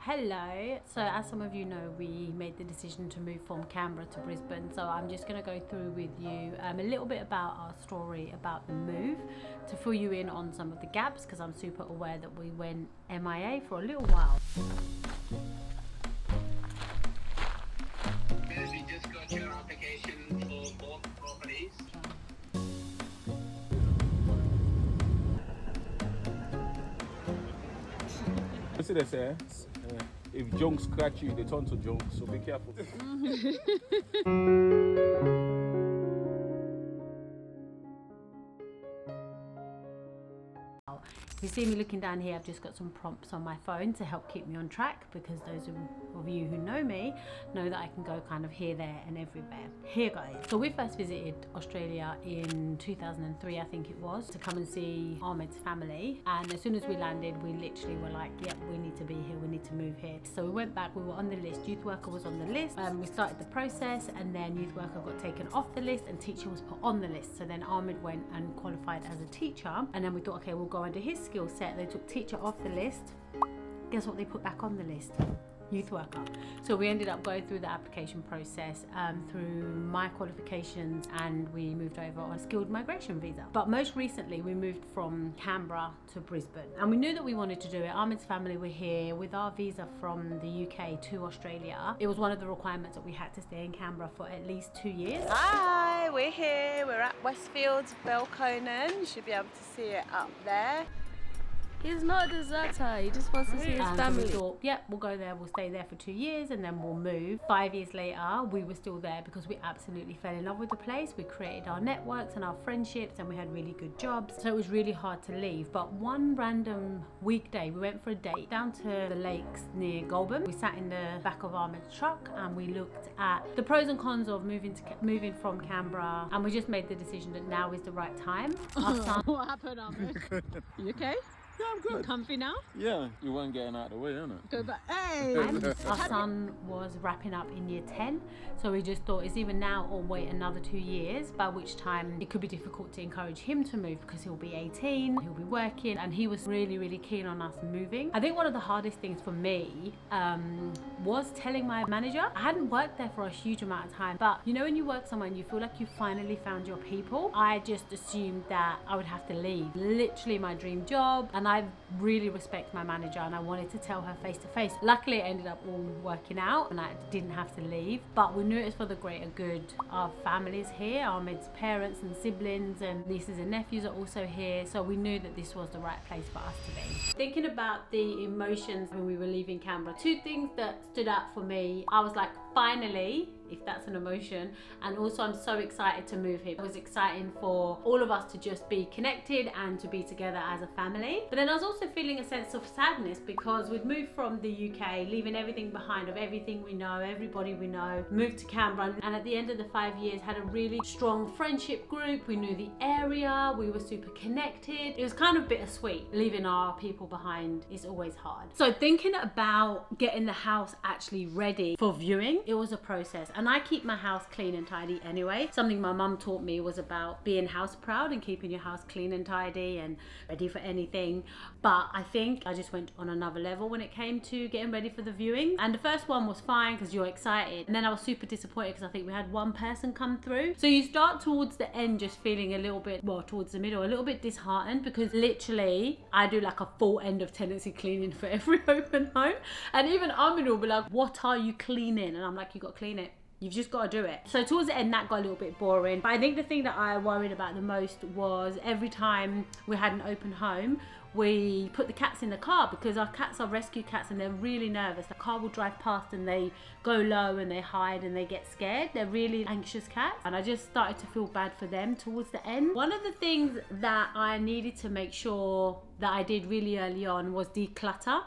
Hello. So as some of you know, we made the decision to move from Canberra to Brisbane. So I'm just going to go through with you a little bit about our story about the move to fill you in on some of the gaps, because I'm super aware that we went MIA for a little while. We just got your application for both properties. You see they say, if junk scratch you, they turn to junk, so be careful. If you see me looking down here, I've just got some prompts on my phone to help keep me on track, because those of you who know me know that I can go kind of here, there and everywhere. Here guys, so we first visited Australia in 2003, I think it was, to come and see Ahmed's family, and as soon as we landed we literally were like, yep, we need to be here, we need to move here. So we went back, we were on the list, youth worker was on the list, we started the process, and then youth worker got taken off the list and teacher was put on the list. So then Ahmed went and qualified as a teacher, and then we thought, okay, we'll go under his skill set. They took teacher off the list. Guess what they put back on the list? Youth worker. So we ended up going through the application process through my qualifications, and we moved over on a skilled migration visa. But most recently we moved from Canberra to Brisbane, and we knew that we wanted to do it. Ahmed's family were here with our visa from the UK to Australia. It was one of the requirements that we had to stay in Canberra for at least 2 years. Hi, we're here. We're at Westfield's Belconnen. You should be able to see it up there. He's not a deserter, he just wants to see his family. So we thought, yep, we'll go there, we'll stay there for 2 years and then we'll move. 5 years later, we were still there because we absolutely fell in love with the place. We created our networks and our friendships, and we had really good jobs. So it was really hard to leave. But one random weekday, we went for a date down to the lakes near Goulburn. We sat in the back of Ahmed's truck and we looked at the pros and cons of moving from Canberra, and we just made the decision that now is the right time. Our son, What happened, Ahmed? You okay? Yeah, I'm good. You comfy now? Yeah, you weren't getting out of the way, innit? Go back. Hey! our son was wrapping up in year 10, so we just thought it's either now or wait another 2 years, by which time it could be difficult to encourage him to move because he'll be 18, he'll be working, and he was really keen on us moving. I think one of the hardest things for me was telling my manager. I hadn't worked there for a huge amount of time, but you know when you work somewhere and you feel like you finally found your people, I just assumed that I would have to leave. Literally my dream job, and I really respect my manager and I wanted to tell her face to face. Luckily it ended up all working out and I didn't have to leave, but we knew it was for the greater good. Our family's here, Ahmed's parents and siblings and nieces and nephews are also here, so we knew that this was the right place for us to be. Thinking about the emotions when we were leaving Canberra, two things that stood out for me. I was like, finally, if that's an emotion, and also I'm so excited to move here. It was exciting for all of us to just be connected and to be together as a family. But then I was also feeling a sense of sadness because we'd moved from the UK, leaving everything behind of everything we know, everybody we know, moved to Canberra, and at the end of the 5 years had a really strong friendship group. We knew the area, we were super connected. It was kind of bittersweet. Leaving our people behind is always hard. So thinking about getting the house actually ready for viewing, it was a process. And I keep my house clean and tidy anyway. Something my mum taught me was about being house proud and keeping your house clean and tidy and ready for anything. But I think I just went on another level when it came to getting ready for the viewing. And the first one was fine because you're excited. And then I was super disappointed because I think we had one person come through. So you start towards the end just feeling a little bit, well, towards the middle, a little bit disheartened, because literally I do like a full end of tenancy cleaning for every open home. And even Ahmed will be like, what are you cleaning? And I'm like, you got to clean it. You've just got to do it. So towards the end that got a little bit boring. But I think the thing that I worried about the most was every time we had an open home, we put the cats in the car, because our cats are rescue cats and they're really nervous. The car will drive past and they go low and they hide and they get scared. They're really anxious cats, and I just started to feel bad for them towards the end. One of the things that I needed to make sure that I did really early on was declutter.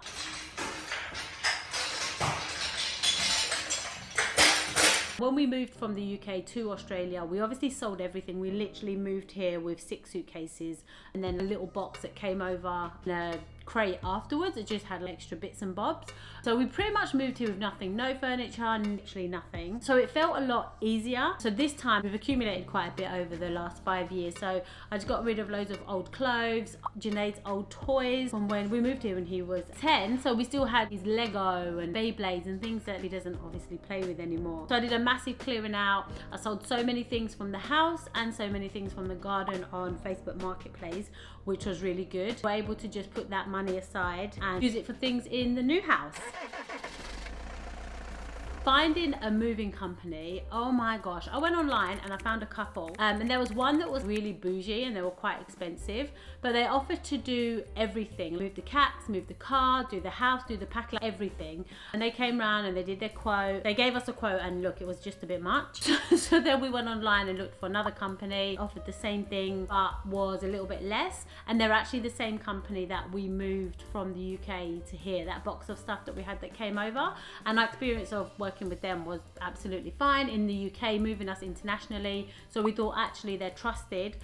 When we moved from the UK to Australia, we obviously sold everything. We literally moved here with 6 suitcases and then a little box that came over in a crate afterwards. It just had extra bits and bobs. So we pretty much moved here with nothing, no furniture, literally nothing. So it felt a lot easier. So this time we've accumulated quite a bit over the last 5 years. So I just got rid of loads of old clothes, Junaid's old toys from when we moved here when he was 10. So we still had his Lego and Beyblades and things that he doesn't obviously play with anymore. So I did a massive clearing out. I sold so many things from the house and so many things from the garden on Facebook Marketplace, which was really good. We're able to just put that money aside and use it for things in the new house. Finding a moving company, oh my gosh. I went online and I found a couple and there was one that was really bougie and they were quite expensive, but they offered to do everything. Move the cats, move the car, do the house, do the pack, like everything. And they came around and they did their quote. They gave us a quote and look, it was just a bit much. So then we went online and looked for another company, offered the same thing, but was a little bit less. And they're actually the same company that we moved from the UK to here, that box of stuff that we had that came over. And our experience of working with them was absolutely fine in the UK, moving us internationally. So we thought actually they're trusted,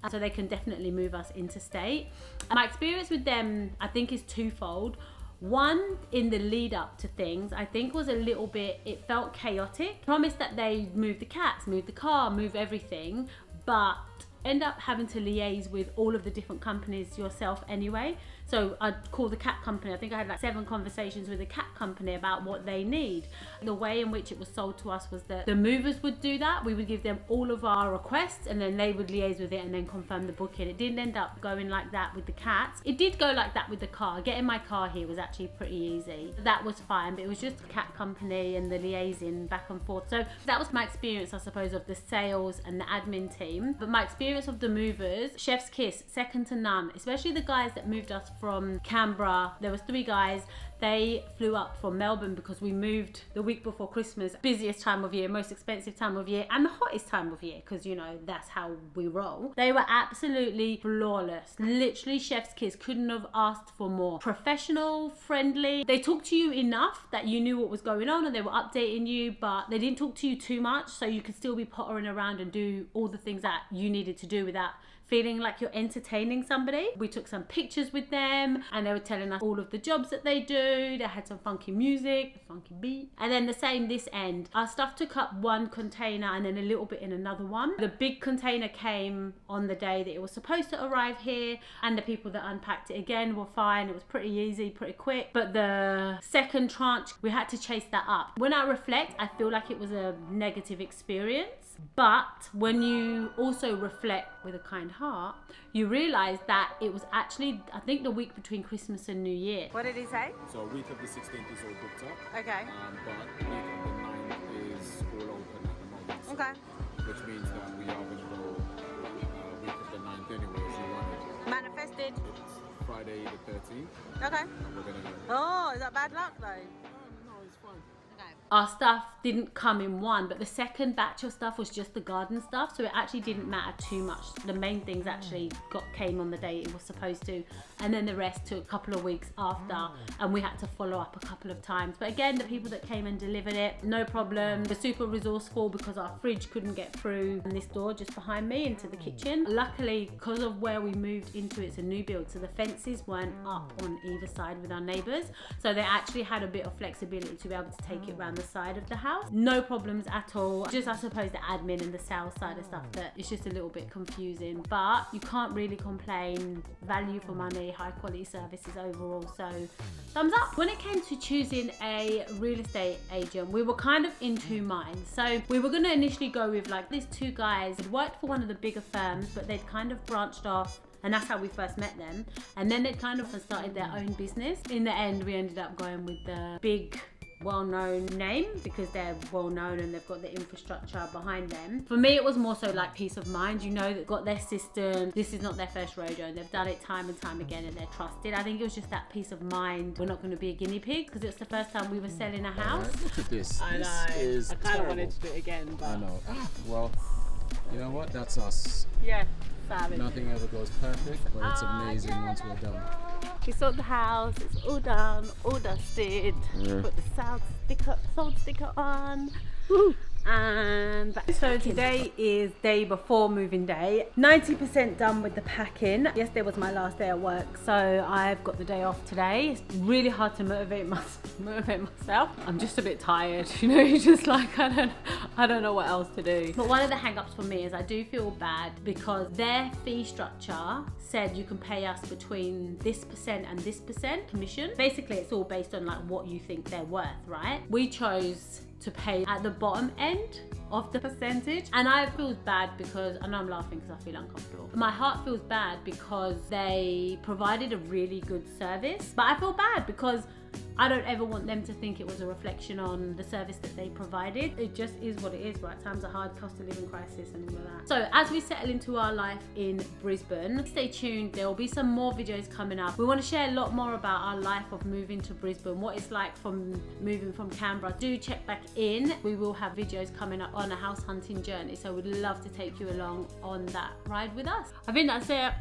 so they can definitely move us interstate. My experience with them, I think, is twofold. One, in the lead up to things, I think was a little bit, it felt chaotic. Promised that they move the cats, move the car, move everything, but end up having to liaise with all of the different companies yourself anyway. So I'd call the cat company. I think I had like 7 conversations with the cat company about what they need. The way in which it was sold to us was that the movers would do that. We would give them all of our requests and then they would liaise with it and then confirm the booking. It didn't end up going like that with the cats. It did go like that with the car. Getting my car here was actually pretty easy. That was fine, but it was just the cat company and the liaising back and forth. So that was my experience, I suppose, of the sales and the admin team. But my experience of the movers, chef's kiss, second to none, especially the guys that moved us from Canberra. There was 3 guys. They flew up from Melbourne because we moved the week before Christmas, busiest time of year, most expensive time of year, and the hottest time of year, because you know that's how we roll. They were absolutely flawless. Literally chef's kiss, couldn't have asked for more. Professional, friendly. They talked to you enough that you knew what was going on and they were updating you, but they didn't talk to you too much, so you could still be pottering around and do all the things that you needed to do without feeling like you're entertaining somebody. We took some pictures with them and they were telling us all of the jobs that they do. They had some funky music, funky beat. And then the same this end. Our stuff took up 1 container and then a little bit in another one. The big container came on the day that it was supposed to arrive here, and the people that unpacked it again were fine. It was pretty easy, pretty quick. But the second tranche, we had to chase that up. When I reflect, I feel like it was a negative experience. But when you also reflect with a kind heart, you realise that it was actually, I think, the week between Christmas and New Year. What did he say? So week of the 16th is all booked up. Okay. But week of the 9th is all open at the moment. So, Okay. which means that we are going to go week of the 9th anyway, if you wanted. Manifested. It's Friday the 13th. Okay. And we're going to go. Oh, is that bad luck though? No, it's fine. Our stuff didn't come in one, but the second batch of stuff was just the garden stuff, so it actually didn't matter too much. The main things actually came on the day it was supposed to, and then the rest took a couple of weeks after, and we had to follow up a couple of times. But again, the people that came and delivered it, no problem. They're super resourceful because our fridge couldn't get through this door just behind me into the kitchen. Luckily, because of where we moved into, it's a new build, so the fences weren't up on either side with our neighbours, so they actually had a bit of flexibility to be able to take it around the side of the house. No problems at all. Just, I suppose, the admin and the sales side of stuff that it's just a little bit confusing, but you can't really complain. Value for money, high quality services overall, so thumbs up. When it came to choosing a real estate agent, we were kind of in 2 minds. So we were going to initially go with like these 2 guys who'd worked for one of the bigger firms, but they'd kind of branched off, and that's how we first met them, and then they'd kind of started their own business. In the end, we ended up going with the big well-known name because they're well-known and they've got the infrastructure behind them. For me, it was more so like peace of mind. You know, they've got their system. This is not their first rodeo and they've done it time and time again and they're trusted. I think it was just that peace of mind. We're not going to be a guinea pig because it's the first time we were selling a house. Look at this. I know. This is I kind terrible. of wanted to do it again, but I know. Well, you know what? That's us. yeah, savage. Nothing ever goes perfect, but it's amazing once we're done. We sold the house, it's all done, all dusted. Yeah. Put the sold sticker on. And so today is day before moving day. 90% done with the packing. Yesterday was my last day at work, so I've got the day off today. It's really hard to motivate myself. I'm just a bit tired, you know, just like I don't know what else to do. But one of the hang-ups for me is I do feel bad because their fee structure said you can pay us between this percent and this percent commission. Basically, it's all based on like what you think they're worth, right? We chose to pay at the bottom end of the percentage, and I feel bad because I know I'm laughing because I feel uncomfortable. My heart feels bad because they provided a really good service, but I feel bad because I don't ever want them to think it was a reflection on the service that they provided. It just is what it is, right? Times are hard, cost of living crisis and all of that. So as we settle into our life in Brisbane, stay tuned. There will be some more videos coming up. We want to share a lot more about our life of moving to Brisbane, what it's like from moving from Canberra. Do check back in. We will have videos coming up on a house hunting journey, so we'd love to take you along on that ride with us. I think that's it.